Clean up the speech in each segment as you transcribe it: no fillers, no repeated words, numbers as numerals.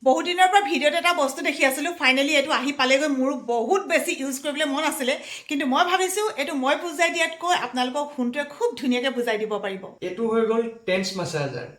বহুত দিনৰ পৰা ভিডিঅ'ত এটা বস্তু দেখি আছিলোঁ, ফাইনেলি এইটো আহি পালেগৈ। মোৰ বহুত বেছি ইউজ কৰিবলৈ মন আছিলে, কিন্তু মই ভাবিছোঁ এইটো মই বুজাই দিয়াতকৈ আপোনালোকক ফোনটোৱে খুব ধুনীয়াকৈ বুজাই দিব পাৰিব। এইটো হৈ গ'ল টেন্স মাছাজাৰ।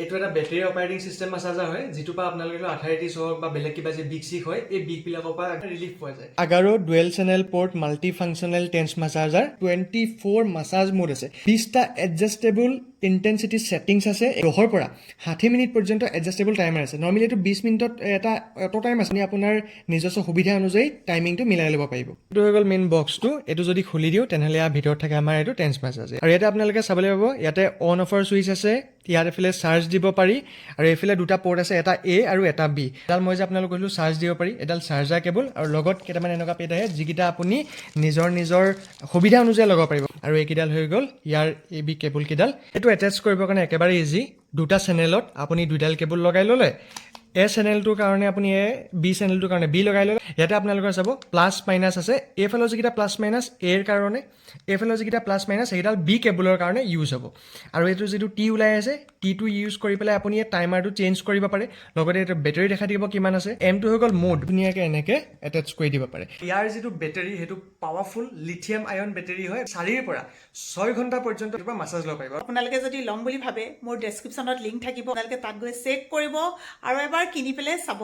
এইটো এটা বেটাৰী অপাৰেটিং চিষ্টেম মাছাজাৰ হয়, যিটোৰ পৰা আপোনালোকে আৰ্থাৰাইটিছ হওক বা বেলেগ কিবা যে বিষ চিষ হয়, এই বিষবিলাকৰ পৰা ৰিলিফ পোৱা যায়। আগাৰো dual channel port multi functional TENS massager, 24 massage mode আছে, 20টা এডজাষ্টেবল ইণ্টেনচিটি ছেটিংছ আছে, 10ৰ পৰা 60 মিনিট পৰ্যন্ত এডজাষ্টেবল টাইমাৰ আছে। নৰ্মেলি এইটো 20 মিনিটত এটা অটো টাইম আছে, আপোনাৰ নিজস্ব সুবিধা অনুযায়ী টাইমিংটো মিলাই ল'ব পাৰিব। এইটো হৈ গ'ল মেইন বক্সটো। এইটো যদি খুলি দিওঁ তেনেহ'লে ইয়াৰ ভিতৰত থাকে আমাৰ এইটো টেন্স মাছাজ। আৰু ইয়াতে আপোনালোকে চাবলৈ পাব, ইয়াতে অন অফৰ ছুইচ আছে, ইয়াত এইফালে চাৰ্জ দিব পাৰি, আৰু এইফালে দুটা পৰ্ট আছে, এটা এ আৰু এটা বি। এডাল মই যে আপোনালোক কৈছিলোঁ চাৰ্জ দিব পাৰি, এডাল চাৰ্জাৰ কেবল, আৰু লগত কেইটামান এনেকুৱা পেড আহে যিকেইটা আপুনি নিজৰ সুবিধা অনুযায়ী লগাব পাৰিব। আৰু এইকেইডাল হৈ গ'ল ইয়াৰ এ বি কেবল কেইডাল। এইটো এটেচ কৰিবৰ কাৰণে একেবাৰে ইজি। দুটা চেনেলত আপুনি দুইডাল কেবল লগাই ল'লে, এ চেনেলটোৰ কাৰণে আপুনি এ, বি চেনেলটোৰ কাৰণে বি লগাই ল'লে। ইয়াতে আপোনালোকৰ চাব প্লাছ মাইনাছ আছে, এইফালৰ যিকেইটা প্লাছ মাইনাছ এৰ কাৰণে, এইফালৰ যিকেইটা প্লাছ মাইনাছ সেইকেইডাল বি কেবলৰ কাৰণে ইউজ হ'ব। আৰু এইটো যিটো টি ওলাই আছে, টিটো ইউজ কৰি পেলাই আপুনি এই টাইমাৰটো চেঞ্জ কৰিব পাৰে। লগতে এইটো বেটাৰী দেখা দিব কিমান আছে। এমটো হৈ গ'ল মোড, ধুনীয়াকৈ এনেকৈ এটেচ কৰি দিব পাৰে। ইয়াৰ যিটো বেটাৰী সেইটো পাৱাৰফুল লিথিয়াম আয়ন বেটাৰী হয়, 4ৰ পৰা 6 ঘণ্টা পৰ্যন্ত মাছাজ ল'ব পাৰিব। আপোনালোকে যদি ল'ম বুলি ভাবে, মোৰ ডেছক্ৰিপশ্যনত লিংক থাকিব, আপোনালোকে তাত গৈ চেক কৰিব আৰু এবাৰ কিনি পেলাই চাব।